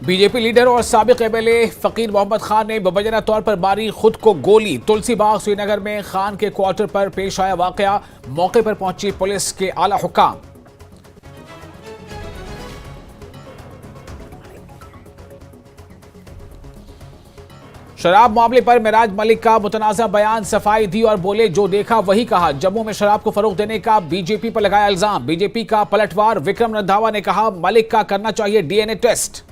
BJP leader और साबिक MLA फकीर मोहम्मद खान ने मुबैना तौर पर मारी खुद को गोली। तुलसी बाग श्रीनगर में खान के क्वार्टर पर पेश आया वाकया। मौके पर पहुंची पुलिस के आला हुक्काम। शराब मामले पर मेराज मलिक का मुतनाज़ा बयान। सफाई दी और बोले जो देखा वही कहा। जम्मू में शराब को फरोग देने का बीजेपी पर लगाया इल्जाम। बीजेपी का पलटवार। विक्रम रंधावा ने कहा मलिक का करना चाहिए डीएनए टेस्ट।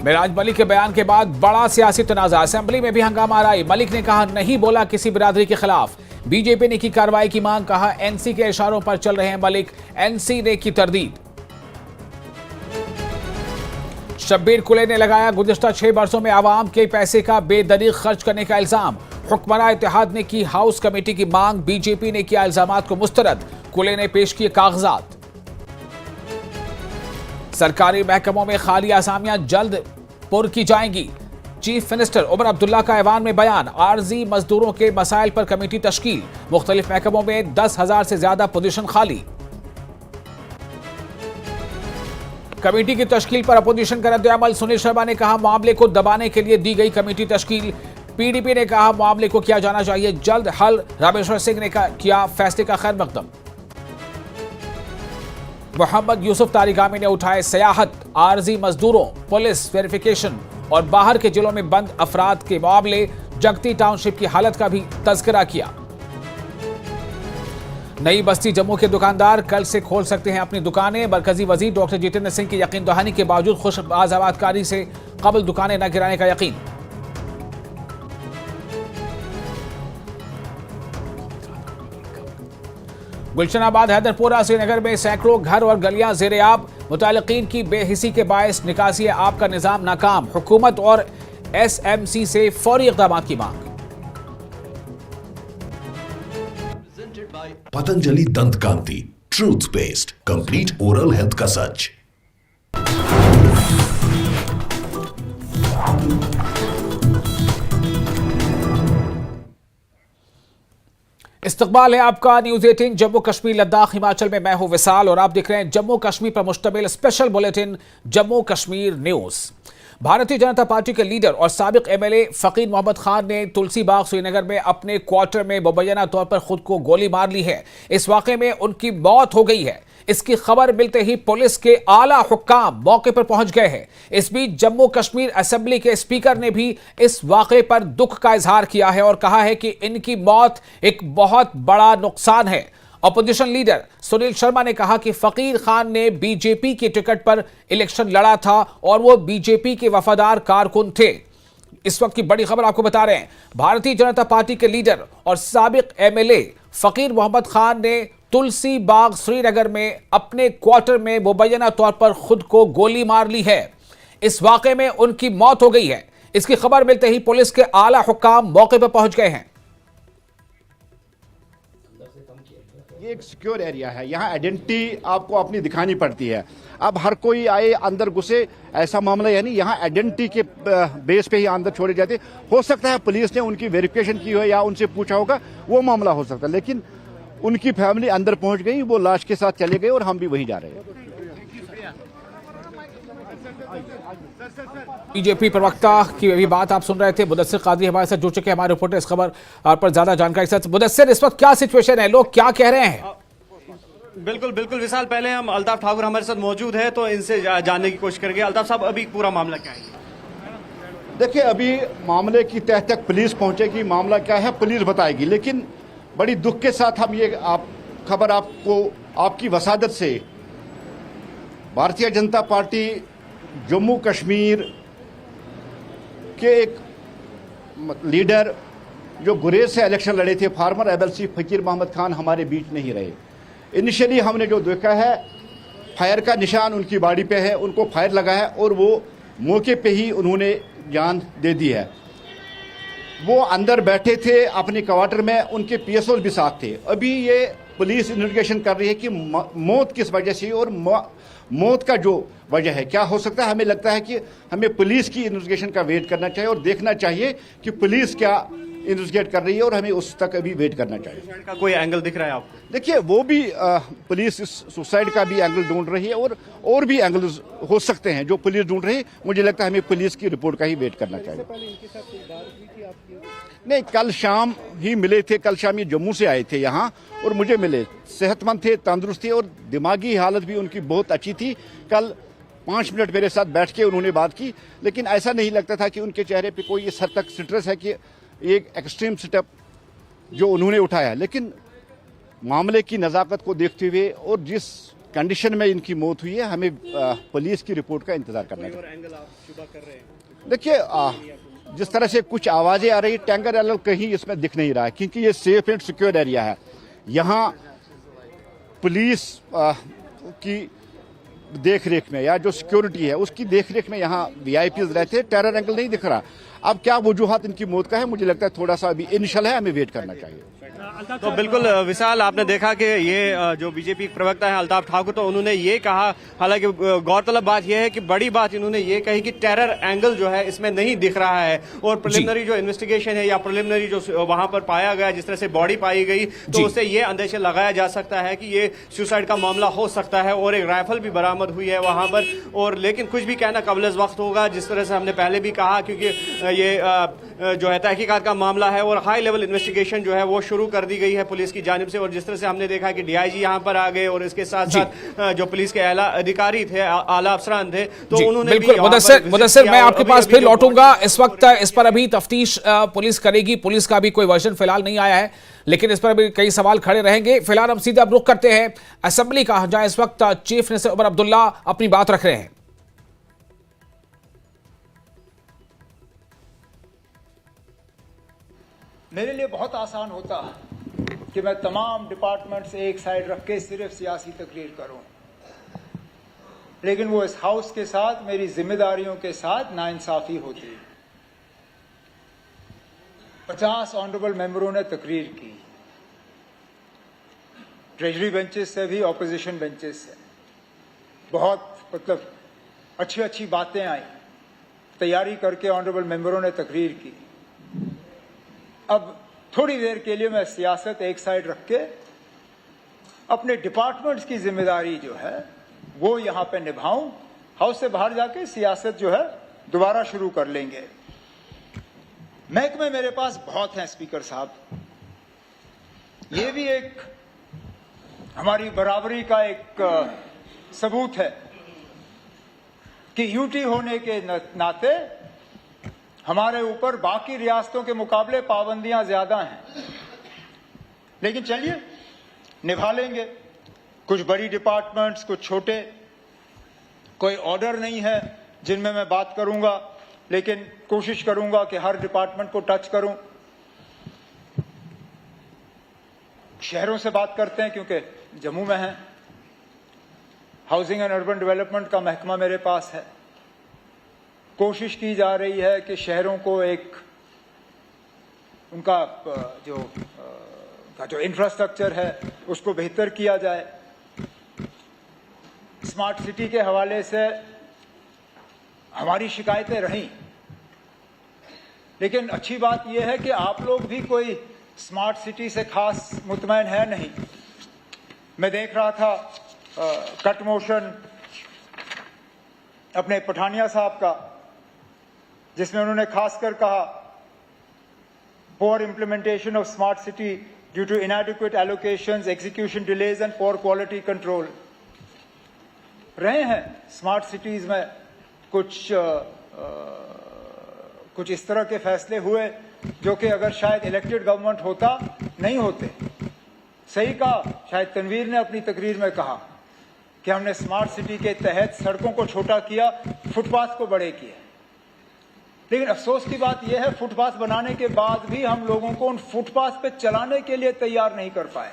मेराज मलिक के बयान के बाद बड़ा सियासी तनाज़ा। असेंबली में भी हंगामा आई। मलिक ने कहा नहीं बोला किसी बिरादरी के खिलाफ। बीजेपी ने की कार्रवाई की मांग। कहा एनसी के इशारों पर चल रहे हैं मलिक। एनसी ने की तरदीद। शब्बीर कुले ने लगाया गुज़िश्ता 6 बरसों में आवाम के पैसे का बेदरीग खर्च करने का इल्जाम। हुक्मरान इत्तेहाद ने की हाउस कमेटी की मांग। बीजेपी ने किया इल्जामात को मुस्तरद। कुले ने पेश किए कागजात। सरकारी महकमों में खाली आसामियां जल्द पुर की जाएंगी। चीफ मिनिस्टर उमर अब्दुल्ला का ऐवान में बयान। आरजी मजदूरों के मसाइल पर कमेटी तश्कील। मुख्तलिफ महकमों में 10,000 से ज्यादा पोजीशन खाली। कमेटी की तश्कील पर अपोजिशन का रद्द-ए-अमल। सुनील शर्मा ने कहा मामले को दबाने के लिए दी गई कमेटी तश्कील। पीडीपी ने कहा मामले को किया जाना चाहिए जल्द हल। रामेश्वर सिंह ने किया फैसले का खैर मकदम। मोहम्मद यूसुफ तारिगामी ने उठाए सियाहत, आरजी मजदूरों, पुलिस वेरिफिकेशन और बाहर के जिलों में बंद अफराद के मामले। जगती टाउनशिप की हालत का भी तज़किरा किया। नई बस्ती जम्मू के दुकानदार कल से खोल सकते हैं अपनी दुकानें। मरकजी वजीर डॉक्टर जितेंद्र सिंह की यकीन दहानी के बावजूद खुश आज़ादकारी से कबल दुकानें न गिराने का यकीन। गुलशनाबाद, हैदरपुरा, श्रीनगर में सैकड़ों घर और गलियां ज़ेर-ए-आब। मुतालिकीन की बेहिसी के बायस निकासी आब का निजाम नाकाम। हुकूमत और एसएमसी से फौरी इक़दाम की मांग। Patanjali Dant Kanti, truth paste, complete oral health का सच। इस्तकबाल है आपका न्यूज़ 18 जम्मू कश्मीर लद्दाख हिमाचल में। मैं हूं विशाल और आप देख रहे हैं जम्मू कश्मीर पर मुश्तमिल special bulletin Jammu Kashmir news. Bharatiya Janata party के लीडर और साबिक एमएलए फकीर मोहम्मद खान ने तुलसी बाग श्रीनगर में अपने क्वार्टर में मुबैना तौर पर खुद को गोली मार ली है। इस वाक़े में उनकी मौत हो गई है। इसकी खबर मिलते ही पुलिस के आला हुक्काम मौके पर पहुंच गए हैं। इस बीच जम्मू कश्मीर असेंबली के स्पीकर ने भी इस वाक़े पर दुख का इजहार किया है और कहा है कि इनकी मौत एक बहुत बड़ा नुकसान है। अपोजिशन लीडर सुनील शर्मा ने कहा कि फकीर खान ने बीजेपी की टिकट पर इलेक्शन लड़ा था और वो बीजेपी के वफादार कारकुन थे। इस वक्त की बड़ी खबर आपको बता रहे हैं। भारतीय जनता पार्टी के लीडर और साबिक एमएलए फकीर मोहम्मद खान ने तुलसी बाग श्रीनगर में अपने क्वार्टर में मुबैना तौर पर खुद को गोली मार ली है। इस वाक़े में उनकी मौत हो गई है। इसकी खबर मिलते ही पुलिस के आला हुक्काम मौके पर पहुंच गए हैं। ये एक सिक्योर एरिया है, यहाँ आइडेंटिटी आपको अपनी दिखानी पड़ती है। अब हर कोई आए अंदर घुसे ऐसा मामला यानी यहाँ आइडेंटिटी के बेस पे ही अंदर छोड़े जाते। हो सकता है पुलिस ने उनकी वेरिफिकेशन की हो या उनसे पूछा होगा, वो मामला हो सकता है, लेकिन उनकी फैमिली अंदर पहुंच गई, वो लाश के साथ चले गए और हम भी वहीं जा रहे हैं। बीजेपी प्रवक्ता की भी बात आप सुन रहे थे। मुदस्सिर कादरी हमारे साथ जुड़ चुके हैं, हमारे रिपोर्टर इस खबर पर ज्यादा जानकारी के साथ। मुदस्सिर, इस वक्त क्या सिचुएशन है, लोग क्या कह रहे हैं? बिल्कुल बिल्कुल विशाल, पहले हम अल्ताफ ठाकुर हमारे साथ मौजूद है तो इनसे जानने की कोशिश करेंगे। अल्ताफ साहब, अभी पूरा मामला क्या है? देखिए, अभी मामले की तह तक पुलिस पहुंचेगी, मामला क्या है पुलिस बताएगी, लेकिन बड़ी दुख के साथ हम ये खबर आपको आपकी वसादत से भारतीय जनता पार्टी जम्मू कश्मीर के एक लीडर जो गुरेज से इलेक्शन लड़े थे, फार्मर एमएलसी फकीर मोहम्मद खान हमारे बीच नहीं रहे। इनिशियली हमने जो देखा है फायर का निशान उनकी बॉडी पे है, उनको फायर लगा है और वो मौके पे ही उन्होंने जान दे दी है। वो अंदर बैठे थे अपने क्वार्टर में, उनके पीएसओ भी साथ थे। अभी ये पुलिस इन्वेस्टिगेशन कर रही है कि मौत किस वजह से और मौत का जो वजह है क्या हो सकता है। हमें लगता है कि हमें पुलिस की इन्वेस्टिगेशन का वेट करना चाहिए और देखना चाहिए कि पुलिस क्या इन्वेस्टिगेट कर रही है और हमें उस तक अभी वेट करना चाहिए। सुसाइड का कोई एंगल दिख रहा है आपको? देखिए, वो भी पुलिस इस सुसाइड का भी एंगल ढूंढ रही है और भी एंगल हो सकते हैं जो पुलिस ढूंढ रही है। मुझे लगता है हमें पुलिस की रिपोर्ट का ही वेट करना चाहिए। नहीं, कल शाम ही मिले थे। कल शाम ये जम्मू से आए थे यहाँ और मुझे मिले। सेहतमंद थे, तंदुरुस्त थे और दिमागी हालत भी उनकी बहुत अच्छी थी। कल 5 मिनट मेरे साथ बैठ के उन्होंने बात की, लेकिन ऐसा नहीं लगता था कि उनके चेहरे पे कोई इस हद तक स्ट्रेस है कि एक एक्सट्रीम स्टेप जो उन्होंने उठाया। लेकिन मामले की नज़ाकत को देखते हुए और जिस कंडीशन में इनकी मौत हुई है, हमें पुलिस की रिपोर्ट का इंतजार करना चाहिए। देखिए, जिस तरह से कुछ आवाज़ें आ रही, टैंकर एंगल कहीं इसमें दिख नहीं रहा है, क्योंकि ये सेफ एंड सिक्योर एरिया है। यहाँ पुलिस की देख रेख में या जो सिक्योरिटी है उसकी देख रेख में यहाँ वीआईपीज रहते हैं। टेरर एंगल नहीं दिख रहा। अब क्या वजूहात इनकी मौत का है, मुझे लगता है थोड़ा सा अभी इनिशियल है, हमें वेट करना चाहिए। तो बिल्कुल विशाल, आपने देखा कि ये जो बीजेपी प्रवक्ता है अल्ताफ ठाकुर, तो उन्होंने ये कहा, हालांकि गौरतलब बात यह है कि बड़ी बात इन्होंने ये कही कि टेरर एंगल जो है इसमें नहीं दिख रहा है और प्रिलिमिनरी जो इन्वेस्टिगेशन है या प्रिलिमिनरी जो वहां पर पाया गया, जिस तरह से बॉडी पाई गई, तो उससे ये अंदेशा लगाया जा सकता है कि ये सुसाइड का मामला हो सकता है। और एक राइफल भी बरामद हुई है वहां पर। और लेकिन कुछ भी कहना कबल वक्त होगा, जिस तरह से हमने पहले भी कहा, क्योंकि ये जो है तहकीकात का मामला है और हाई लेवल इन्वेस्टिगेशन जो है वो शुरू कर दी गई है पुलिस की जानिब से। और जिस तरह से हमने देखा कि डीआईजी यहां पर आ गए और इसके साथ साथ जो पुलिस के आला अधिकारी थे, आला अफसरान थे, तो उन्होंने बिल्कुल। मुदस्सिर, मैं आपके पास फिर लौटूंगा। इस वक्त इस पर अभी तफ्तीश पुलिस करेगी। पुलिस का भी कोई वर्जन फिलहाल नहीं आया है, लेकिन इस पर भी कई सवाल खड़े रहेंगे। फिलहाल हम सीधा रुख करते हैं असेंबली का, जहां इस वक्त चीफ मिनिस्टर उमर अब्दुल्ला अपनी बात रख रहे हैं। मेरे लिए बहुत आसान होता कि मैं तमाम डिपार्टमेंट से एक साइड रख के सिर्फ सियासी तकरीर करूं, लेकिन वो इस हाउस के साथ मेरी जिम्मेदारियों के साथ नाइंसाफी होती। 50 ऑनरेबल मेंबरों ने तकरीर की, ट्रेजरी बेंचेस से भी, ऑपोजिशन बेंचेस से। बहुत अच्छी अच्छी बातें आई, तैयारी करके ऑनरेबल मेंबरों ने तकरीर की। अब थोड़ी देर के लिए मैं सियासत एक साइड रख के अपने डिपार्टमेंट्स की जिम्मेदारी जो है वो यहां पे निभाऊं। हाउस से बाहर जाके सियासत जो है दोबारा शुरू कर लेंगे। महकमे मेरे पास बहुत हैं स्पीकर साहब। ये भी एक हमारी बराबरी का एक सबूत है कि यूटी होने के नाते हमारे ऊपर बाकी रियासतों के मुकाबले पाबंदियां ज्यादा हैं, लेकिन चलिए निभा लेंगे। कुछ बड़ी डिपार्टमेंट्स, कुछ छोटे। कोई ऑर्डर नहीं है जिनमें मैं बात करूंगा, लेकिन कोशिश करूंगा कि हर डिपार्टमेंट को टच करूं। शहरों से बात करते हैं क्योंकि जम्मू में है। हाउसिंग एंड अर्बन डेवलपमेंट का महकमा मेरे पास है। कोशिश की जा रही है कि शहरों को एक उनका जो इंफ्रास्ट्रक्चर है उसको बेहतर किया जाए। स्मार्ट सिटी के हवाले से हमारी शिकायतें रहीं, लेकिन अच्छी बात यह है कि आप लोग भी कोई स्मार्ट सिटी से खास मुतमैन है नहीं। मैं देख रहा था कट मोशन अपने पठानिया साहब का, जिसमें उन्होंने खासकर कहा poor implementation of smart city due to inadequate allocations, execution delays and poor quality control. रहे हैं स्मार्ट सिटीज में कुछ इस तरह के फैसले हुए जो कि अगर शायद इलेक्टेड गवर्नमेंट होता नहीं होते। सही कहा, शायद तनवीर ने अपनी तकरीर में कहा कि हमने स्मार्ट सिटी के तहत सड़कों को छोटा किया, फुटपाथ को बड़े किए। लेकिन अफसोस की बात यह है, फुटपाथ बनाने के बाद भी हम लोगों को उन फुटपाथ पे चलाने के लिए तैयार नहीं कर पाए।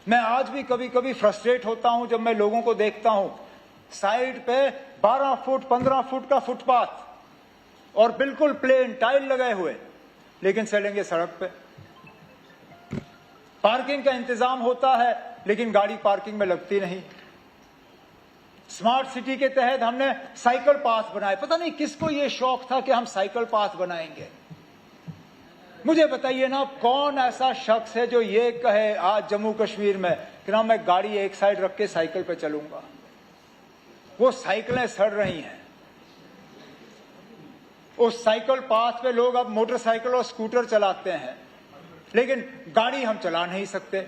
मैं आज भी कभी कभी फ्रस्ट्रेट होता हूं जब मैं लोगों को देखता हूं साइड पे 12 फुट 15 फुट का फुटपाथ और बिल्कुल प्लेन टाइल लगाए हुए, लेकिन चलेंगे सड़क पे। पार्किंग का इंतजाम होता है लेकिन गाड़ी पार्किंग में लगती नहीं। स्मार्ट सिटी के तहत हमने साइकिल पाथ बनाए। पता नहीं किसको ये शौक था कि हम साइकिल पाथ बनाएंगे। मुझे बताइए ना, कौन ऐसा शख्स है जो ये कहे आज जम्मू कश्मीर में कि ना मैं गाड़ी एक साइड रख के साइकिल पे चलूंगा। वो साइकिलें सड़ रही हैं, उस साइकिल पाथ पे लोग अब मोटरसाइकिल और स्कूटर चलाते हैं, लेकिन गाड़ी हम चला नहीं सकते।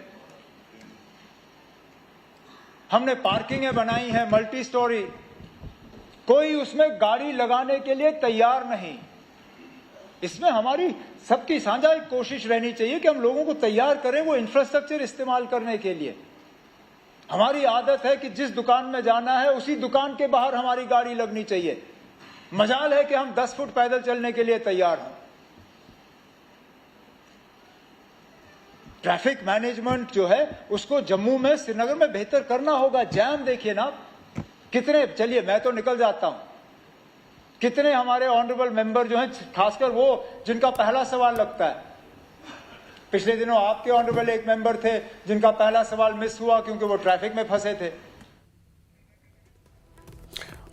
हमने पार्किंगें बनाई हैं मल्टी स्टोरी, कोई उसमें गाड़ी लगाने के लिए तैयार नहीं। इसमें हमारी सबकी साझा एक कोशिश रहनी चाहिए कि हम लोगों को तैयार करें वो इंफ्रास्ट्रक्चर इस्तेमाल करने के लिए। हमारी आदत है कि जिस दुकान में जाना है उसी दुकान के बाहर हमारी गाड़ी लगनी चाहिए। मजाल है कि हम 10 फुट पैदल चलने के लिए तैयार हैं। ट्रैफिक मैनेजमेंट जो है उसको जम्मू में, श्रीनगर में बेहतर करना होगा। जैम देखिए ना कितने, चलिए मैं तो निकल जाता हूं, कितने हमारे ऑनरेबल मेंबर जो हैं, खासकर वो जिनका पहला सवाल लगता है। पिछले दिनों आपके ऑनरेबल एक मेंबर थे जिनका पहला सवाल मिस हुआ क्योंकि वो ट्रैफिक में फंसे थे।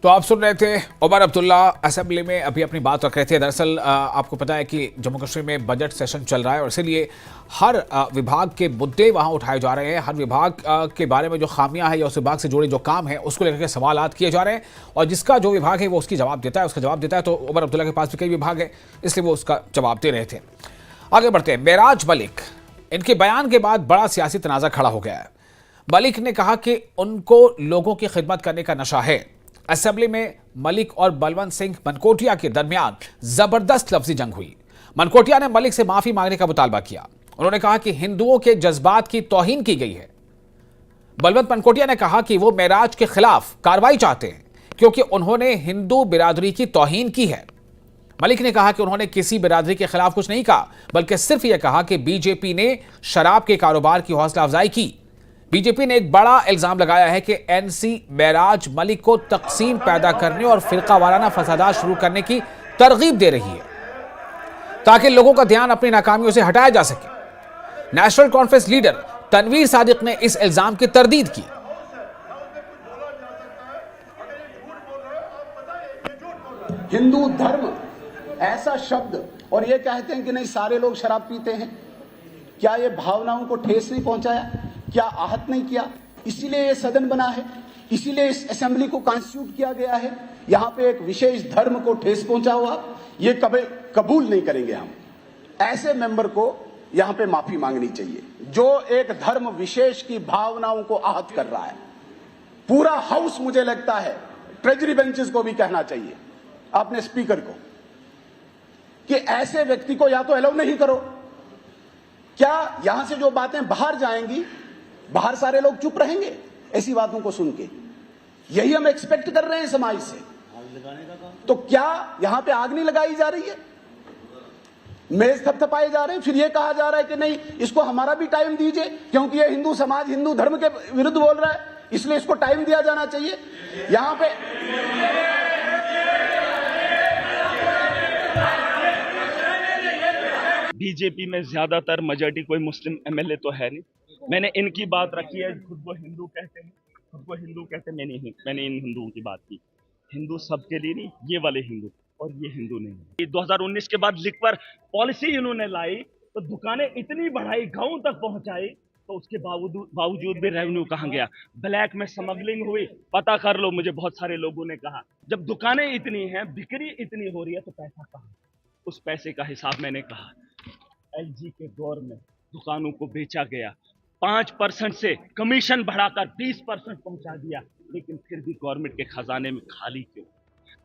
तो आप सुन रहे थे उमर अब्दुल्ला असेंबली में अभी अपनी बात रख रहे थे। दरअसल आपको पता है कि जम्मू कश्मीर में बजट सेशन चल रहा है और इसीलिए हर विभाग के मुद्दे वहां उठाए जा रहे हैं। हर विभाग के बारे में जो खामियां हैं या उस विभाग से जुड़े जो काम है उसको लेकर के सवालात किए जा रहे हैं और जिसका जो विभाग है वो उसकी जवाब देता है, उसका जवाब देता है। तो उमर अब्दुल्ला के पास भी कई विभाग है, इसलिए वो उसका जवाब दे रहे थे। आगे बढ़ते हैं। मेराज मलिक, इनके बयान के बाद बड़ा सियासी तनाज़ा खड़ा हो गया है। मलिक ने कहा कि उनको लोगों की खिदमत करने का नशा है। असेंबली में मलिक और बलवंत सिंह मनकोटिया के दरमियान जबरदस्त लफ्जी जंग हुई। मनकोटिया ने मलिक से माफी मांगने का मुतालबा किया। उन्होंने कहा कि हिंदुओं के जज्बात की तौहीन की गई है। बलवंत मनकोटिया ने कहा कि वो मेराज के खिलाफ कार्रवाई चाहते हैं क्योंकि उन्होंने हिंदू बिरादरी की तौहीन की है। मलिक ने कहा कि उन्होंने किसी बिरादरी के खिलाफ कुछ नहीं कहा, बल्कि सिर्फ यह कहा कि बीजेपी ने शराब के कारोबार की हौसला अफजाई की। बीजेपी ने एक बड़ा इल्जाम लगाया है कि एनसी मेराज मलिक को तकसीम पैदा करने और फिरका वाराना फसादात शुरू करने की तरगीब दे रही है ताकि लोगों का ध्यान अपनी नाकामियों से हटाया जा सके। National conference leader Tanvir Sadiq ने इस इल्जाम की तरदीद की। हिंदू धर्म ऐसा शब्द, और ये कहते हैं कि नहीं सारे लोग शराब पीते हैं, क्या ये भावनाओं को ठेस नहीं पहुंचाया, क्या आहत नहीं किया? इसीलिए ये सदन बना है, इसीलिए इस असेंबली को कॉन्स्टिट्यूट किया गया है। यहां पे एक विशेष धर्म को ठेस पहुंचा हुआ, ये कभी कबूल नहीं करेंगे हम। ऐसे मेंबर को यहां पे माफी मांगनी चाहिए जो एक धर्म विशेष की भावनाओं को आहत कर रहा है। पूरा हाउस, मुझे लगता है ट्रेजरी बेंचेस को भी कहना चाहिए, अपने स्पीकर को, कि ऐसे व्यक्ति को या तो अलाउ नहीं करो। क्या यहां से जो बातें बाहर जाएंगी, बाहर सारे लोग चुप रहेंगे ऐसी बातों को सुन के? यही हम एक्सपेक्ट कर रहे हैं समाज से। तो क्या यहां पे आग नहीं लगाई जा रही है, मेज थपथपाए जा रहे हैं, फिर ये कहा जा रहा है कि नहीं इसको हमारा भी टाइम दीजिए क्योंकि ये हिंदू समाज हिंदू धर्म के विरुद्ध बोल रहा है, इसलिए इसको टाइम दिया जाना चाहिए। यहां पे बीजेपी में ज्यादातर मेजॉरिटी कोई मुस्लिम एमएलए तो है नहीं। मैंने इनकी बात रखी है, खुद को हिंदू कहते हैं, मैंने इन हिंदुओं की बात की। हिंदू सबके लिए नहीं, ये वाले हिंदू, और ये हिंदू नहीं है। 2019 के बाद लिक्वर पॉलिसी इन्होंने लाई तो दुकानें इतनी बढ़ाई, गांव तक पहुंचाई, तो उसके बावजूद भी रेवेन्यू कहाँ गया? ब्लैक में स्मगलिंग हुई, पता कर लो। मुझे बहुत सारे लोगों ने कहा जब दुकानें इतनी हैं, बिक्री इतनी हो रही है, तो पैसा कहाँ? उस पैसे का हिसाब मैंने कहा। एलजी के दौर में दुकानों को बेचा गया, 5% से कमीशन बढ़ाकर 20% पहुंचा दिया, लेकिन फिर भी गवर्नमेंट के खजाने में खाली क्यों,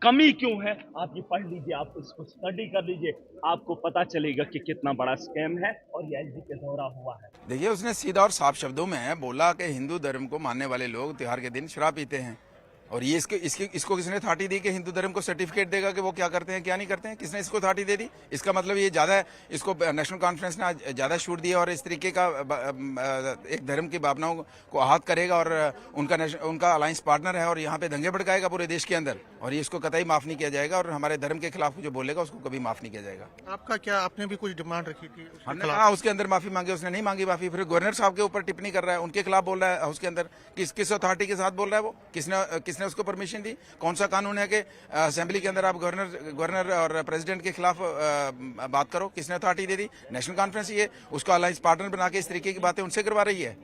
कमी क्यों है? आप ये पढ़ लीजिए, आप इसको स्टडी कर लीजिए, आपको पता चलेगा कि कितना बड़ा स्कैम है और ये एलजी के दौरा हुआ है। देखिए, उसने सीधा और साफ शब्दों में बोला कि हिंदू धर्म को मानने वाले लोग त्योहार के दिन शराब पीते हैं, और ये इसको किसने अथॉरिटी दी कि हिंदू धर्म को सर्टिफिकेट देगा कि वो क्या करते हैं क्या नहीं करते हैं? किसने इसको अथॉरिटी दे दी? इसका मतलब ये ज़्यादा, इसको नेशनल कॉन्फ्रेंस ने आज ज़्यादा छूट दिया और इस तरीके का एक धर्म की भावनाओं को आहत करेगा और उनका अलायंस पार्टनर है और यहाँ पे दंगे भड़काएगा पूरे देश के अंदर, और ये इसको कतई माफ़ नहीं किया जाएगा। और हमारे धर्म के खिलाफ जो बोलेगा उसको कभी माफ़ नहीं किया जाएगा। आपका क्या, आपने भी कुछ डिमांड रखी थी? हाँ, उसके अंदर माफ़ी मांगी, उसने नहीं मांगी माफ़ी। फिर गवर्नर साहब के ऊपर टिप्पणी कर रहा है, उनके खिलाफ बोल रहा है हाउस के अंदर। किस अथॉरिटी के साथ बोल रहा है वो? किसने किसने उसको परमिशन दी? कौन सा कानून है कि असेंबली के अंदर आप गवर्नर और प्रेसिडेंट के खिलाफ बात करो? किसने अथॉरिटी दे दी? नेशनल कॉन्फ्रेंस ये उसको अलायंस पार्टनर बना के इस तरीके की बातें उनसे करवा रही है।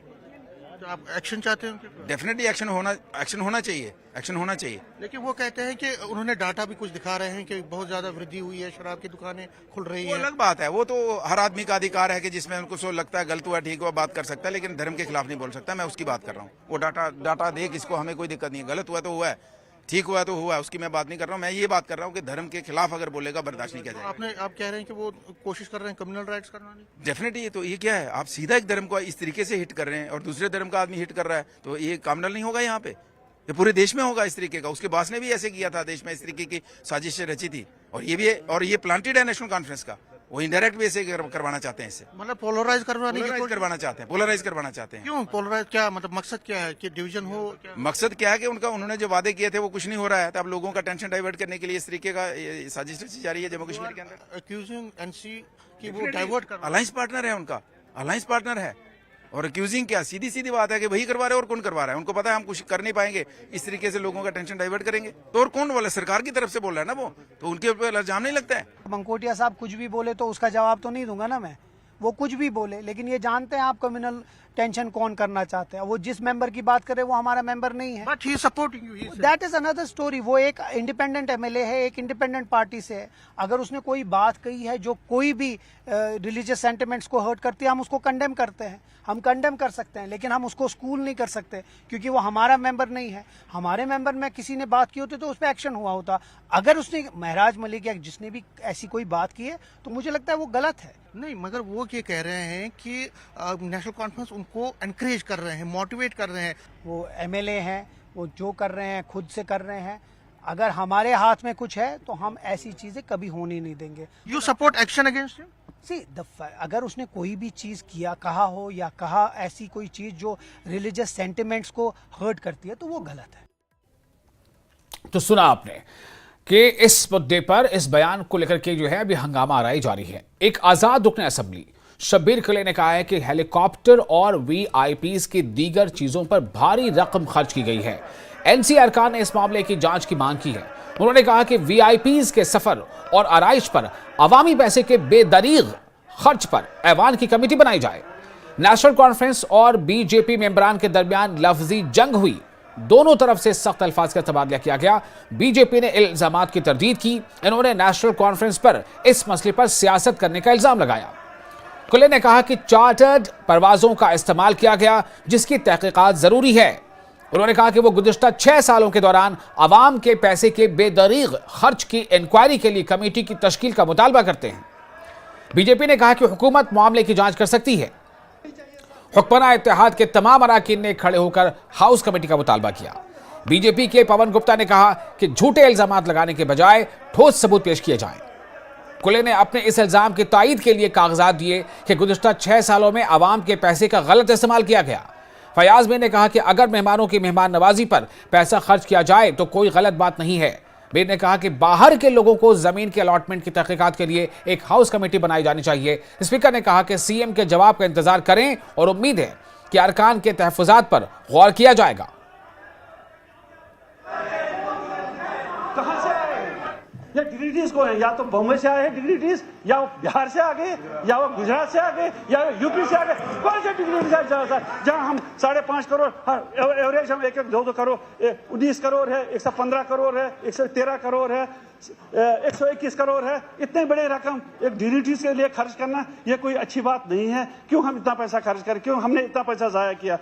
तो आप एक्शन चाहते हैं? डेफिनेटली एक्शन होना चाहिए, एक्शन होना चाहिए। लेकिन वो कहते हैं कि उन्होंने डाटा भी कुछ दिखा रहे हैं कि बहुत ज्यादा वृद्धि हुई है, शराब की दुकानें खुल रही वो हैं। अलग बात है, वो तो हर आदमी का अधिकार है कि जिसमें उनको सो लगता है गलत हुआ ठीक हुआ बात कर सकता है, लेकिन धर्म के खिलाफ नहीं बोल सकता। मैं उसकी बात कर रहा हूँ। वो डाटा दे किसको, हमें कोई दिक्कत नहीं है। गलत हुआ तो हुआ है, ठीक हुआ तो हुआ है, उसकी मैं बात नहीं कर रहा हूँ। मैं ये बात कर रहा हूँ कि धर्म के खिलाफ अगर बोलेगा बर्दाश्त नहीं किया जाएगा। आप कह रहे हैं कि वो कोशिश कर रहे हैं कम्युनल राइट्स करवाने। डेफिनेटली तो ये क्या है, आप सीधा एक धर्म को इस तरीके से हिट कर रहे हैं और दूसरे धर्म का आदमी हिट कर रहा है, तो ये कम्युनल नहीं होगा यहाँ पे, ये पूरे देश में होगा इस तरीके का। उसके बास ने भी ऐसे किया था, देश में इस तरीके की साजिशें रची थी, और ये भी ये प्लांटेड है नेशनल कॉन्फ्रेंस का। वो इनडायरेक्ट वे से करवाना चाहते हैं, इससे मतलब पोलराइज करवाना चाहते हैं। क्यों पोलराइज? क्या मतलब मकसद क्या है कि डिवीजन हो? क्या मकसद क्या है कि उन्होंने जो वादे किए थे वो कुछ नहीं हो रहा है, तो अब लोगों का टेंशन डाइवर्ट करने के लिए इस तरीके का साजिश रची जा रही है जम्मू कश्मीर के अंदर। एक्यूजिंग एनसी की वो डाइवर्ट कर, अलायंस पार्टनर है उनका, अलायंस पार्टनर है। और एक्यूजिंग क्या, सीधी सीधी बात है कि वही करवा रहे हैं और कौन करवा रहा है। उनको पता है हम कुछ कर नहीं पाएंगे, इस तरीके से लोगों का टेंशन डाइवर्ट करेंगे। तो और कौन बोला? सरकार की तरफ से बोल रहा है ना वो, तो उनके ऊपर इल्जाम नहीं लगता है। मंकोटिया साहब कुछ भी बोले तो उसका जवाब तो नहीं दूंगा ना मैं, वो कुछ भी बोले, लेकिन ये जानते हैं आप कम्युनल टेंशन कौन करना चाहते हैं। वो जिस मेंबर की बात करे वो हमारा मेंबर नहीं है। But he supporting you, that is another story. वो एक इंडिपेंडेंट एमएलए है, एक इंडिपेंडेंट पार्टी से है। अगर उसने कोई बात कही है जो कोई भी रिलीजियस सेंटिमेंट्स को हर्ट करती है, हम उसको कंडेम करते हैं, हम कंडेम कर सकते हैं, लेकिन हम उसको स्कूल नहीं कर सकते क्योंकि वो हमारा मेंबर नहीं है। हमारे मेंबर में किसी ने बात की होती तो उस पर एक्शन हुआ होता। अगर उसने महराज मलिक या जिसने भी ऐसी कोई बात की है तो मुझे लगता है वो गलत है। नहीं, मगर वो ये कह रहे हैं कि नेशनल कॉन्फ्रेंस उनको एनकरेज कर रहे हैं, मोटिवेट कर रहे हैं। वो एमएलए हैं, वो जो कर रहे हैं खुद से कर रहे हैं। अगर हमारे हाथ में कुछ है तो हम ऐसी चीजें कभी होने नहीं देंगे। You support action against him? अगर उसने कोई भी चीज किया, कहा हो या कहा ऐसी कोई चीज जो रिलीजियस सेंटिमेंट्स को हर्ट करती है तो वो गलत है। तो सुना आपने कि इस मुद्दे पर, इस बयान को लेकर के जो है अभी हंगामा आराई जारी है। एक आजाद रुकन असेंबली शब्बीर खले ने कहा है कि हेलीकॉप्टर और वीआईपीज की दीगर चीजों पर भारी रकम खर्च की गई है। एनसी अरकान ने इस मामले की जांच की मांग की है। उन्होंने कहा कि वीआईपीज के सफर और आराइश पर अवामी पैसे के बेदरीग खर्च पर ऐवान की कमेटी बनाई जाए। नेशनल कॉन्फ्रेंस और बीजेपी मेंबरान के दरमियान लफ्जी जंग हुई। दोनों तरफ से सख्त अल्फाज का तबादला किया गया। बीजेपी ने इल्जामात की तरदीद की। इन्होंने नेशनल कॉन्फ्रेंस पर इस मसले पर सियासत करने का इल्जाम लगाया। खुले ने कहा कि चार्टर्ड परवाजों का इस्तेमाल किया गया जिसकी तहकीकात जरूरी है। उन्होंने कहा कि वो गुज़िश्ता 6 सालों के दौरान अवाम के पैसे के बेदरीग खर्च की इंक्वायरी के लिए कमेटी की तश्कील का मुतालबा करते हैं। बीजेपी ने कहा कि हुकूमत मामले की जांच कर सकती है। हुक्मरान इत्तेहाद के तमाम अराकीन ने खड़े होकर हाउस कमेटी का मुतालबा किया। बीजेपी के पवन गुप्ता ने कहा कि झूठे इल्जामात लगाने के बजाय ठोस सबूत पेश किए जाएं। कुले ने अपने इस इल्जाम की तायीद के लिए कागजात दिए कि गुज़िश्ता 6 सालों में अवाम के पैसे का गलत इस्तेमाल किया गया। फयाज मीर ने कहा कि अगर मेहमानों की मेहमान नवाजी पर पैसा खर्च किया जाए तो कोई गलत बात नहीं है। मीर ने कहा कि बाहर के लोगों को जमीन के अलॉटमेंट की तहकीकात के लिए एक हाउस कमेटी बनाई जानी चाहिए। स्पीकर ने कहा कि सीएम के जवाब का इंतजार करें और उम्मीद है कि अरकान के तहफ़्फ़ुज़ात पर गौर किया जाएगा। कहां से आए या डिग्निटीज को है? या तो बॉम्बे से आए हैं डिग्निटीज, या वो बिहार से आ गए, या वो गुजरात से आ गए, या यूपी से आ गए। कौन से डिग्निटीज है जहां हम 5.5 करोड़ एवरेज हम 1-2 करोड़ 19 करोड़ है, 115 करोड़ है, 113 करोड़ है, 121 करोड़ है। इतने बड़े रकम एक डिग्निटीज के लिए खर्च करना ये कोई अच्छी बात नहीं है। क्यों हम इतना पैसा खर्च करें? क्यों हमने इतना पैसा जाया किया?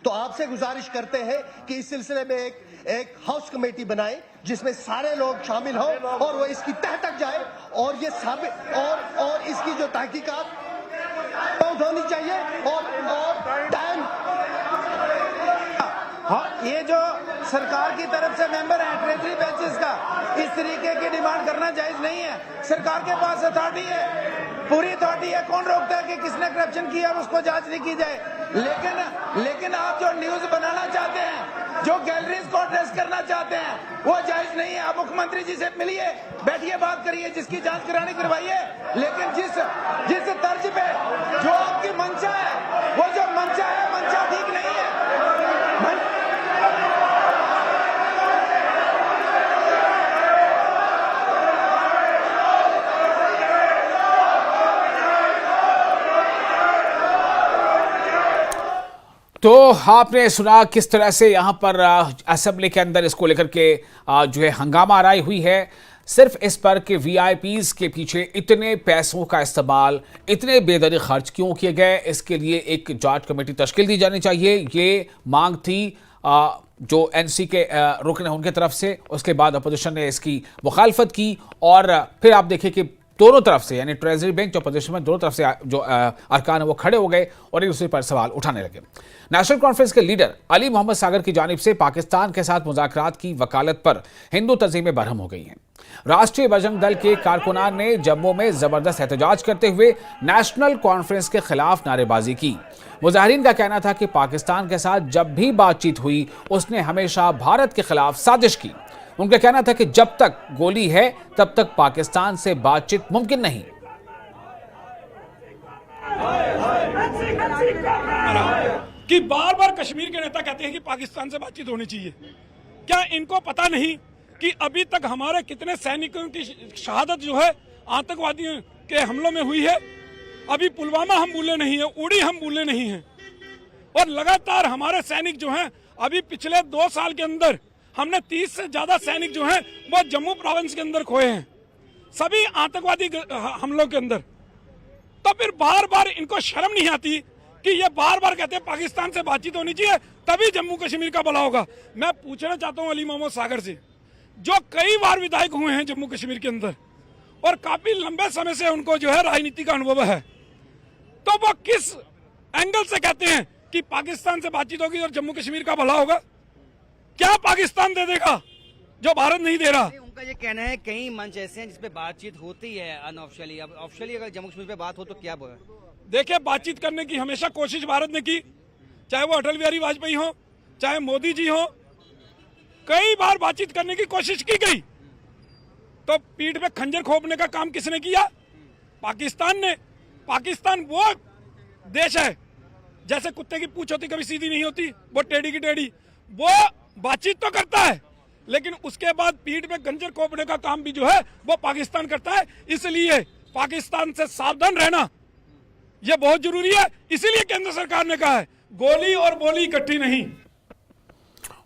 तो आपसे गुजारिश करते हैं कि इस सिलसिले में एक हाउस कमेटी बनाएं जिसमें सारे लोग शामिल हों और वो इसकी तह तक जाए और ये साबित और इसकी जो तहकीकात होनी चाहिए और टाइम। हाँ, ये जो सरकार की तरफ से मेंबर है ट्रेजरी बेंचेस का, इस तरीके की डिमांड करना जायज नहीं है। सरकार के पास अथॉरिटी है, पूरी अथॉरिटी है। कौन रोकता है कि किसने करप्शन किया उसको जांच नहीं की जाए? लेकिन आप जो न्यूज बनाना चाहते हैं जो गैलरीज को एड्रेस करना चाहते हैं वो जायज नहीं है। आप मुख्यमंत्री जी से मिलिए, बैठिए, बात करिए, जिसकी जांच करानी करवाइए, लेकिन जिस तर्ज पे जो आपकी मंशा है, वो जो मंशा है, मंशा ठीक नहीं है। तो आपने सुना किस तरह से यहाँ पर असेंबली के अंदर इसको लेकर के जो है हंगामा राय हुई है, सिर्फ इस पर कि वीआईपीज के पीछे इतने पैसों का इस्तेमाल, इतने बेदरी खर्च क्यों किए गए, इसके लिए एक जांच कमेटी तश्कील दी जानी चाहिए। ये मांग थी जो एनसी के रुकन हैं उनके तरफ से। उसके बाद अपोजिशन ने इसकी मुखालफत की और फिर आप देखिए कि दोनों तरफ से, यानी ट्रेजरी बेंच और अपोजिशन में दोनों तरफ से जो अरकान है वो खड़े हो गए और एक दूसरे पर सवाल उठाने लगे। नेशनल कॉन्फ्रेंस के लीडर अली मोहम्मद सागर की जानिब से पाकिस्तान के साथ मुज़ाकरात की वकालत पर हिंदू तंजीमें बरहम हो गई हैं। राष्ट्रीय बजरंग दल के कारकुनान ने जम्मू में जबरदस्त एहतजाज करते हुए नेशनल कॉन्फ्रेंस के खिलाफ नारेबाजी की। मुजाहिरीन का कहना था कि पाकिस्तान के साथ जब भी बातचीत हुई उसने हमेशा भारत के खिलाफ साजिश की। उनका कहना था कि जब तक गोली है तब तक पाकिस्तान से बातचीत मुमकिन नहीं। कि बार बार कश्मीर के नेता कहते हैं कि पाकिस्तान से बातचीत होनी चाहिए। क्या इनको पता नहीं कि अभी तक हमारे कितने सैनिकों की शहादत जो है आतंकवादियों के हमलों में हुई है? अभी पुलवामा हम भूले नहीं है, उड़ी हम भूले नहीं है, और लगातार हमारे सैनिक जो हैं, अभी पिछले 2 साल के अंदर हमने 30 से ज्यादा सैनिक जो हैं वो जम्मू प्रोविंस के अंदर खोए हैं, सभी आतंकवादी हमलों के अंदर। तो फिर बार बार इनको शर्म नहीं आती कि ये बार बार कहते हैं पाकिस्तान से बातचीत होनी चाहिए तभी जम्मू कश्मीर का भला होगा। मैं पूछना चाहता हूं अली मोहम्मद सागर से, जो कई बार विधायक हुए हैं जम्मू कश्मीर के अंदर और काफी लंबे समय से उनको जो है राजनीति का अनुभव है, तो वो किस एंगल से कहते हैं कि पाकिस्तान से बातचीत होगी और जम्मू कश्मीर का भला होगा? क्या पाकिस्तान दे देगा जो भारत नहीं दे रहा? उनका ये कहना है कई मंच ऐसे हैं जिसपे बातचीत होती है अनऑफिशियली, अब ऑफिशियली अगर जम्मू कश्मीर पे बात हो तो क्या बोला? देखिए, बातचीत करने की हमेशा कोशिश भारत ने की, चाहे वो अटल बिहारी वाजपेयी हो, चाहे मोदी जी हो, कई बार बातचीत करने की कोशिश की गई। तो पीठ पे खंजर खोपने का काम किसने किया? पाकिस्तान ने। पाकिस्तान वो देश है जैसे कुत्ते की पूंछ होती कभी सीधी नहीं होती, वो टेढ़ी की टेढ़ी। वो बातचीत तो करता है लेकिन उसके बाद पीठ पे खंजर खोपने का काम भी जो है वो पाकिस्तान करता है। इसलिए पाकिस्तान से सावधान रहना ये बहुत जरूरी है। इसीलिए केंद्र सरकार ने कहा है गोली और बोली इकट्ठी नहीं।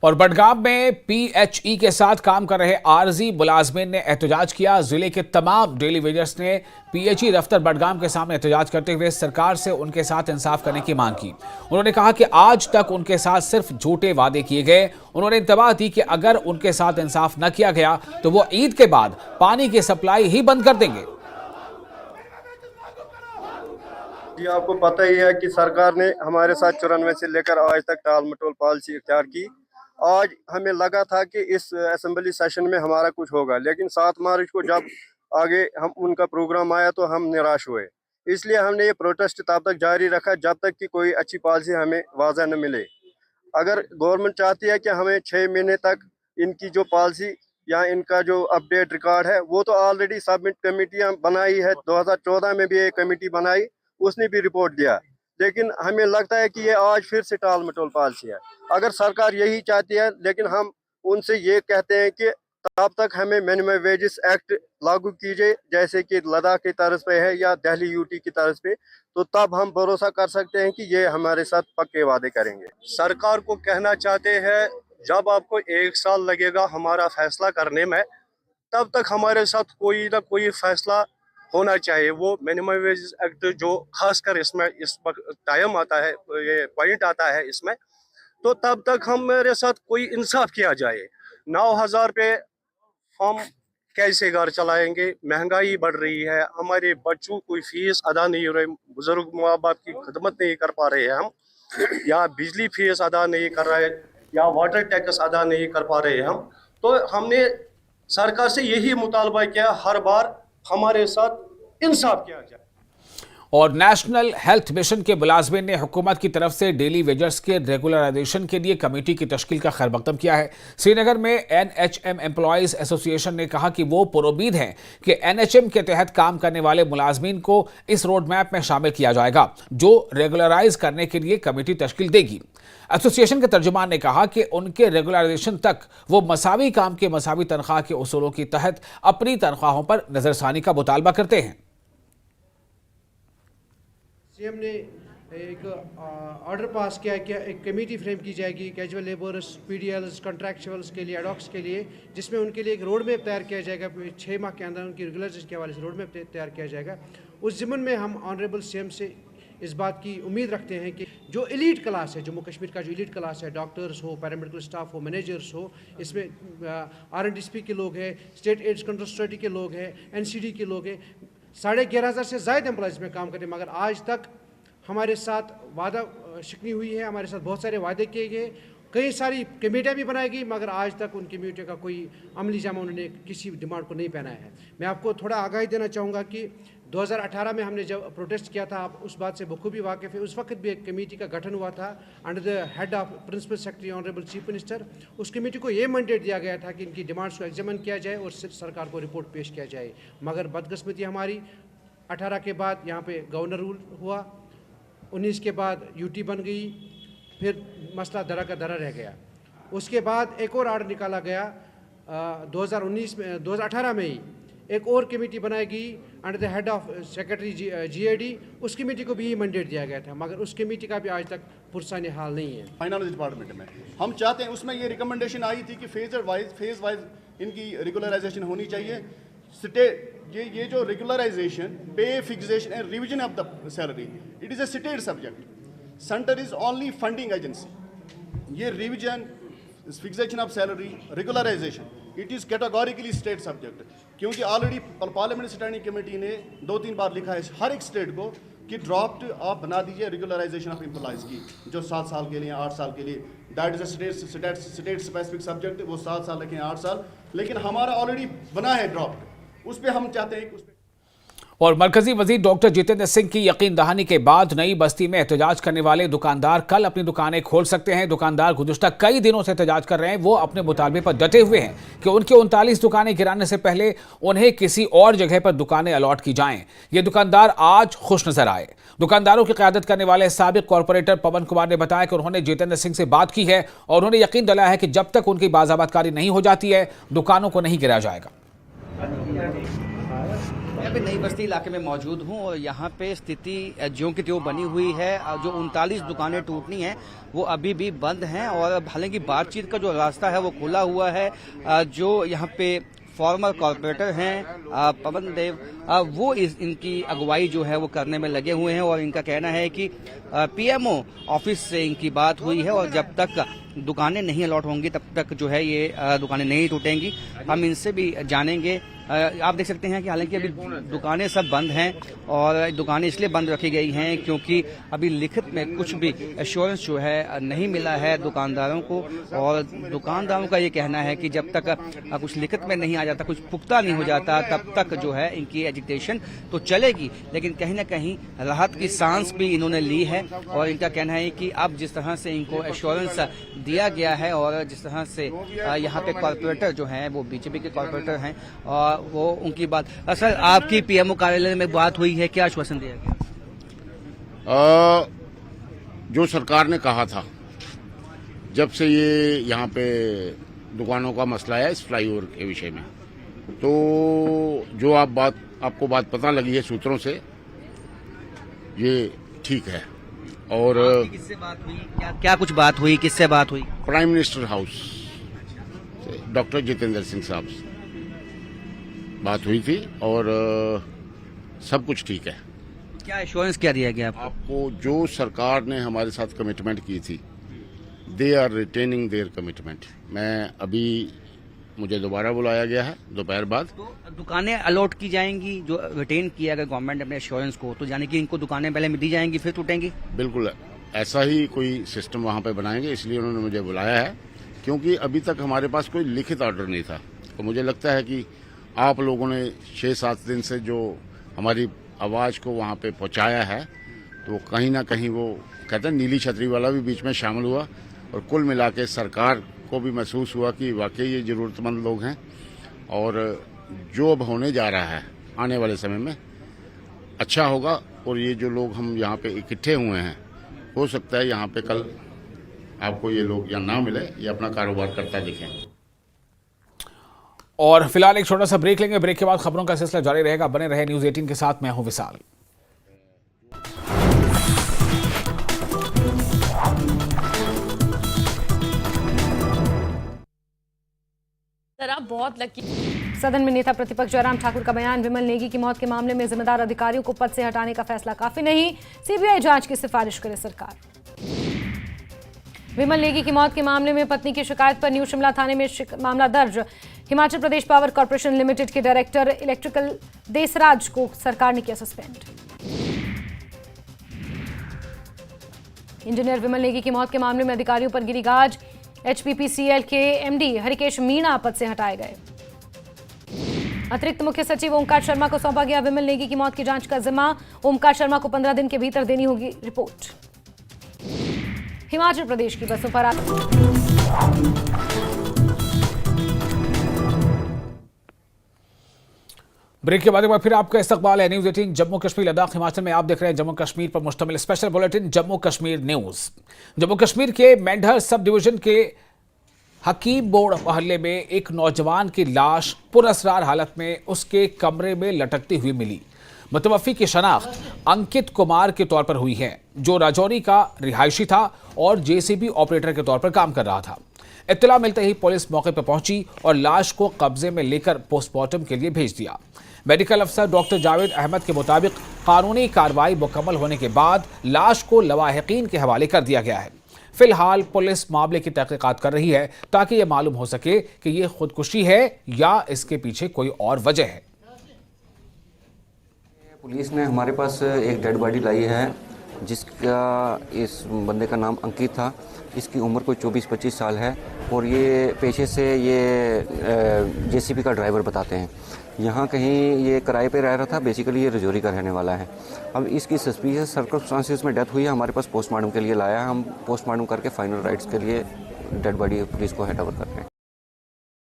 और बडगाम में पीएचई के साथ काम कर रहे आरजी मुलाजमीन ने एहतजाज किया। जिले के तमाम डेली वेजर्स ने पीएचई दफ्तर बडगाम के सामने एहतजाज करते हुए सरकार से उनके साथ इंसाफ करने की मांग की। उन्होंने कहा कि आज तक उनके साथ सिर्फ झूठे वादे किए गए। उन्होंने इंतबाह दी कि अगर उनके साथ इंसाफ न किया गया तो वो ईद के बाद पानी की सप्लाई ही बंद कर देंगे। जी, आपको पता ही है कि सरकार ने हमारे साथ 94 से लेकर आज तक टाल मटोल पॉलिसी इख्तियार की। आज हमें लगा था कि इस असेंबली सेशन में हमारा कुछ होगा, लेकिन 7 मार्च को जब आगे हम उनका प्रोग्राम आया तो हम निराश हुए। इसलिए हमने ये प्रोटेस्ट तब तक जारी रखा जब तक कि कोई अच्छी पॉलिसी हमें वाज़ह न मिले। अगर गवर्नमेंट चाहती है कि हमें 6 महीने तक इनकी जो पॉलिसी या इनका जो अपडेट रिकॉर्ड है वो तो ऑलरेडी सबमिट कमेटियाँ बनाई है। 2014 में भी एक कमेटी बनाई, उसने भी रिपोर्ट दिया, लेकिन हमें लगता है कि ये आज फिर से टाल मटोल पॉलिसी है। अगर सरकार यही चाहती है, लेकिन हम उनसे ये कहते हैं कि तब तक हमें मिनिमम वेजेस एक्ट लागू कीजिए जैसे कि लद्दाख की तर्ज पे है या दिल्ली यूटी की तर्ज पे, तो तब हम भरोसा कर सकते हैं कि ये हमारे साथ पक्के वादे करेंगे। सरकार को कहना चाहते हैं जब आपको 1 साल लगेगा हमारा फैसला करने में, तब तक हमारे साथ कोई ना कोई फैसला होना चाहिए। वो मिनिमम वेज एक्ट जो खासकर इसमें इस टाइम आता है, ये पॉइंट आता है इसमें, तो तब तक हमारे साथ कोई इंसाफ किया जाए। 9,000 पे हम कैसे घर चलाएंगे? महंगाई बढ़ रही है, हमारे बच्चों कोई फीस अदा नहीं हो रही, बुजुर्ग माँ बाप की खिदमत नहीं कर पा रहे हैं हम, या बिजली फीस अदा नहीं कर रहे, या वाटर टैक्स अदा नहीं कर पा रहे हम। तो हमने सरकार से यही मुतालबा किया हर बार हमारे साथ इंसाफ किया जाए। और नेशनल हेल्थ मिशन के मुलाजमिन ने हुकूमत की तरफ से डेली वेजर्स के रेगुलराइजेशन के लिए कमेटी की तश्कील का खैर मकदम किया है। श्रीनगर में NHM एम्प्लॉयज एसोसिएशन ने कहा कि वो पुरुमीद हैं कि NHM के तहत काम करने वाले मुलाजमिन को इस रोड मैप में शामिल किया जाएगा जो रेगुलराइज करने के लिए कमेटी तश्कील देगी। एसोसिएशन के तर्जुमान ने कहा कि उनके रेगुलराइजेशन तक वो मसावी काम के मसावी तनख्वाह के उसूलों के तहत अपनी तनख्वाहों पर नजरसानी का मुतालबा करते हैं। सीएम ने एक ऑर्डर पास किया है कि एक कमेटी फ्रेम की जाएगी कैजुअल लेबर्स, PDLs, कॉन्ट्रैक्चुअल्स के लिए, एडॉक्स के लिए, जिसमें उनके लिए एक रोड मैप तैयार किया जाएगा। 6 माह के अंदर उनकी रेगुलराइजेशन के हवाले से रोड मैप तैयार किया जाएगा। उस ज़िम्मन में हम ऑनरेबल सीएम से इस बात की उम्मीद रखते हैं कि जो एलीट क्लास है, जम्मू कश्मीर का जो एलीट क्लास है, डॉक्टर्स हो, पैरामेडिकल स्टाफ हो, मैनेजर्स हो, इसमें RNDCP के लोग हैं, स्टेट एड्स कंट्रोल सोसाइटी के लोग हैं, NCD के लोग हैं, 11,500 से ज़्यादा एम्प्लॉयज़ में काम करते हैं। मगर आज तक हमारे साथ वादा शिकनी हुई है, हमारे साथ बहुत सारे वादे किए गए, कई सारी कमेटियाँ भी बनाई गई, मगर आज तक उन कमेटियों का कोई अमली जामा उन्होंने किसी डिमांड को नहीं पहनाया है। मैं आपको थोड़ा आगाही देना चाहूँगा कि 2018 में हमने जब प्रोटेस्ट किया था, आप उस बात से बखूबी वाकिफ़ है, उस वक्त भी एक कमेटी का गठन हुआ था under the head of principal secretary honourable chief minister. उस कमेटी को ये मैंडेट दिया गया था कि इनकी डिमांड्स को एग्जामिन किया जाए और सरकार को रिपोर्ट पेश किया जाए। मगर बदकिस्मती हमारी 18 के बाद यहाँ पे गवर्नर रूल हुआ, 19 के बाद UT बन गई, फिर मसला दरा का दरा रह गया। उसके बाद एक और आर्डर निकाला गया 2018 में ही एक और कमेटी बनाई गई under the head of secretary GAD। उस कमेटी को भी यही मैंडेट दिया गया था, मगर उस कमेटी का भी आज तक पुरसानी हाल नहीं है। फाइनेंस डिपार्टमेंट में हम चाहते हैं, उसमें ये रिकमेंडेशन आई थी कि फेज वाइज इनकी रेगुलराइजेशन होनी चाहिए। ये जो regularisation, pay fixation and revision of the salary, it is a state subject. Centre is only funding agency. ये revision, fixation of salary, regularisation, it is categorically state subject. क्योंकि already parliament standing committee ने 2-3 बार लिखा है हर एक state को कि draft आप बना दीजिए रेगुलराइजेशन ऑफ एम्प्लॉयज़ की, जो 7 साल के लिए, 8 साल के लिए, that is a state specific subject. वो 7 साल रखें, 8 साल, लेकिन हमारा ऑलरेडी बना है ड्राफ्ट, उस पर हम चाहते हैं कि और मरकजी वजीर डॉक्टर जितेंद्र सिंह की यकीन दहानी के बाद नई बस्ती में एहतजाज करने वाले दुकानदार कल अपनी दुकानें खोल सकते हैं। दुकानदार गुज़श्ता कई दिनों से एहतजाज कर रहे हैं। वो अपने मुतालबे पर डटे हुए हैं कि उनके 39 दुकानें गिराने से पहले उन्हें किसी और जगह पर दुकानें अलॉट की जाएं। ये दुकानदार आज खुश नजर आए। दुकानदारों की क़यादत करने वाले साबिक कॉरपोरेटर पवन कुमार ने बताया कि उन्होंने जितेंद्र सिंह से बात की है और उन्होंने यकीन दिलाया है कि जब तक उनकी बाज़ाबातकारी नहीं हो जाती है दुकानों को नहीं गिराया जाएगा। मैं भी नई बस्ती इलाके में मौजूद हूं और यहाँ पे स्थिति ज्यों की त्यों बनी हुई है। जो 39 दुकानें टूटनी हैं वो अभी भी बंद हैं और हालांकि बातचीत का जो रास्ता है वो खुला हुआ है। जो यहाँ पे फॉर्मर कॉरपोरेटर हैं पवन देव, वो इनकी अगुवाई जो है वो करने में लगे हुए हैं और इनका कहना है कि PMO ऑफिस से इनकी बात हुई है और जब तक दुकानें नहीं अलॉट होंगी तब तक जो है ये दुकानें नहीं टूटेंगी। हम इनसे भी जानेंगे। आप देख सकते हैं कि हालांकि अभी दुकानें सब बंद हैं और दुकानें इसलिए बंद रखी गई हैं क्योंकि अभी लिखित में कुछ भी एश्योरेंस जो है नहीं मिला है दुकानदारों को। और दुकानदारों का ये कहना है कि जब तक कुछ लिखित में नहीं आ जाता, कुछ पुख्ता नहीं हो जाता, तब तक जो है इनकी एजिटेशन तो चलेगी। लेकिन कहीं ना कहीं राहत की सांस भी इन्होंने ली है और इनका कहना है कि अब जिस तरह से इनको एश्योरेंस दिया गया है और जिस तरह से यहाँ पे कॉरपोरेटर जो हैं वो BJP के कॉरपोरेटर हैं और वो उनकी बात। सर, आपकी PMO कार्यालय में बात हुई है, क्या आश्वासन दिया गया? जो सरकार ने कहा था जब से ये यहाँ पे दुकानों का मसला है इस फ्लाईओवर के विषय में, तो जो आपको बात पता लगी है सूत्रों से, ये ठीक है। और किससे बात हुई? क्या कुछ बात हुई? किससे बात हुई? प्राइम मिनिस्टर हाउस से डॉक्टर जितेंद्र सिंह साहब से बात हुई थी और सब कुछ ठीक है। क्या एश्योरेंस क्या दिया गया आपको? जो सरकार ने हमारे साथ कमिटमेंट की थी, they are retaining their commitment. मुझे दोबारा बुलाया गया है दोपहर बाद। तो दुकानें अलॉट की जाएंगी जो रिटेन किया अगर गवर्नमेंट अपने एश्योरेंस को, तो यानी कि इनको दुकानें पहले दी जाएंगी फिर टूटेंगी? बिल्कुल ऐसा ही कोई सिस्टम वहाँ पे बनाएंगे, इसलिए उन्होंने मुझे बुलाया है क्योंकि अभी तक हमारे पास कोई लिखित ऑर्डर नहीं था। तो मुझे लगता है कि आप लोगों ने 6-7 दिन से जो हमारी आवाज़ को वहाँ पे पहुँचाया है, तो कहीं ना कहीं वो कहते हैं नीली छतरी वाला भी बीच में शामिल हुआ और कुल मिला के सरकार को भी महसूस हुआ कि वाकई ये ज़रूरतमंद लोग हैं और जो अब होने जा रहा है आने वाले समय में अच्छा होगा। और ये जो लोग हम यहाँ पे इकट्ठे हुए हैं, हो सकता है यहाँ पे कल आपको ये लोग यहाँ ना मिले, ये अपना कारोबार करता दिखें। और फिलहाल एक छोटा सा ब्रेक लेंगे। ब्रेक के बाद खबरों का सिलसिला जारी रहेगा। बने रहे न्यूज़ 18 के साथ। मैं हूं विशाल। आप बहुत लकी। सदन में नेता प्रतिपक्ष जयराम ठाकुर का बयान, विमल नेगी की मौत के मामले में जिम्मेदार अधिकारियों को पद से हटाने का फैसला काफी नहीं, सीबीआई जांच की सिफारिश करे सरकार। विमल नेगी की मौत के मामले में पत्नी की शिकायत पर न्यू शिमला थाने में मामला दर्ज। Himachal Pradesh power corporation limited के डायरेक्टर इलेक्ट्रिकल देसराज को सरकार ने किया सस्पेंड। इंजीनियर विमल नेगी की मौत के मामले में अधिकारियों पर गिरी गाज। एचपीपीसीएल के एमडी हरिकेश मीणा पद से हटाए गए। अतिरिक्त मुख्य सचिव ओमकार शर्मा को सौंपा गया विमल नेगी की मौत की जांच का जिम्मा। ओमकार शर्मा को 15 दिन के भीतर देनी होगी रिपोर्ट। हिमाचल प्रदेश की बसों पर ब्रेक के बाद एक बार फिर आपका इस्तकबाल है न्यूज़ 18 जम्मू कश्मीर लद्दाख हिमाचल में। आप देख रहे हैं जम्मू कश्मीर पर मुश्तमिल special bulletin Jammu Kashmir news. Jammu Kashmir के मेंढर सब डिवीजन के हकीम बोर्ड मोहल्ले में एक नौजवान की लाश पुरअसरार हालत में उसके कमरे में लटकती हुई मिली। मुतवफ़्फ़ी की शनाख्त अंकित कुमार के तौर पर हुई है, जो राजौरी का रिहायशी था और जेसीबी ऑपरेटर के तौर पर काम कर रहा था। इत्तला मिलते ही पुलिस मौके पर पहुंची और लाश को कब्जे में लेकर पोस्टमार्टम के लिए भेज दिया। मेडिकल अफसर डॉक्टर जावेद अहमद के मुताबिक कानूनी कार्रवाई मुकम्मल होने के बाद लाश को लवाहिकीन के हवाले कर दिया गया है। फिलहाल पुलिस मामले की तहकीकात कर रही है ताकि यह मालूम हो सके कि यह खुदकुशी है या इसके पीछे कोई और वजह है। पुलिस ने हमारे पास एक डेड बॉडी लाई है जिसका इस बंदे का नाम अंकित था। इसकी उम्र कोई 24-25 साल है और ये पेशे से ये जेसीबी का ड्राइवर बताते हैं। यहाँ कहीं ये किराए पे रह रहा था, बेसिकली ये रजौरी का रहने वाला है। अब इसकी सस्पिशियस सर्कमस्टांसेस में डेथ हुई है, हमारे पास पोस्टमार्टम के लिए लाया है। हम पोस्टमार्टम करके फाइनल राइट्स के लिए डेड बॉडी पुलिस को हैंड ओवर कर रहे हैं।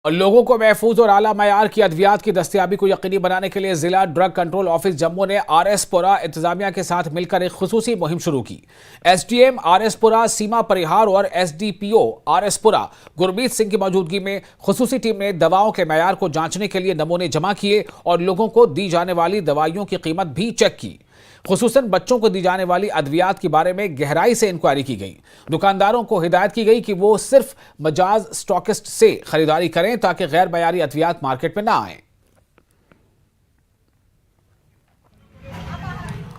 और लोगों को महफूज और आला मयार की अद्वियात की दस्तयाबी को यकीनी बनाने के लिए जिला ड्रग कंट्रोल ऑफिस जम्मू ने आरएसपुरा इंतजामिया के साथ मिलकर एक खुसूसी मुहिम शुरू की। एसडीएम आरएसपुरा सीमा परिहार और एसडीपीओ आरएसपुरा गुरमीत सिंह की मौजूदगी में खुसूसी टीम ने दवाओं के मयार को जांचने के लिए नमूने जमा किए और लोगों को दी जाने वाली दवाइयों की कीमत भी चेक की। खुसूसन बच्चों को दी जाने वाली अद्वियात के बारे में गहराई से इंक्वायरी की गई। दुकानदारों को हिदायत की गई कि वो सिर्फ मजाज स्टॉकिस्ट से खरीदारी करें ताकि गैर मयारी अद्वियात मार्केट में ना आए।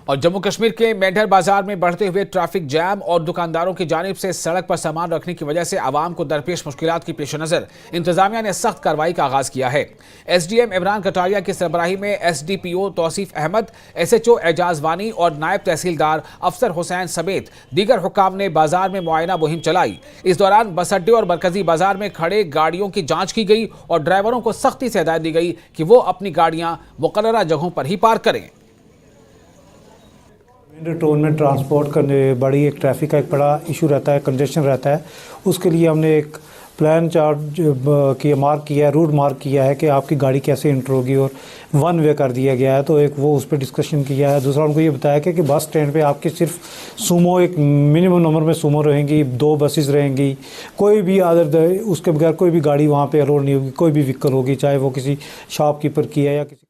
और जम्मू कश्मीर के मेंढर बाजार में बढ़ते हुए ट्रैफिक जैम और दुकानदारों की जानिब से सड़क पर सामान रखने की वजह से आवाम को दरपेश मुश्किलात की पेश नजर इंतजामिया ने सख्त कार्रवाई का आगाज किया है। एसडीएम इमरान कटारिया की सरबराही में एसडीपीओ तौसीफ अहमद, एसएचओ एजाज वानी और नायब तहसीलदार अफसर हुसैन समेत दीगर हुक्काम ने बाजार में मुआयना मुहिम चलाई। इस दौरान बस अड्डे और मरकजी बाजार में खड़े गाड़ियों की जाँच की गई और ड्राइवरों को सख्ती से हिदायत दी गई कि वो अपनी गाड़ियां मुकर्ररा जगहों पर ही पार्क करें। टाउन में ट्रांसपोर्ट करने बड़ी एक ट्रैफिक का एक बड़ा इशू रहता है, कंजेशन रहता है। उसके लिए हमने एक प्लान चार्ट की मार्क किया है, रूट मार्क किया है कि आपकी गाड़ी कैसे एंटर होगी और वन वे कर दिया गया है। तो एक वो उस पर डिस्कशन किया है। दूसरा उनको ये बताया कि बस स्टैंड पे आपके सिर्फ सूमो, एक मिनिमम नंबर में सूमो रहेंगी, 2 बसेस रहेंगी, कोई भी अदर उसके बगैर कोई भी गाड़ी वहाँ पे अलाउड नहीं होगी। कोई भी व्हीकल होगी, चाहे वो किसी शॉपकीपर की है या किसी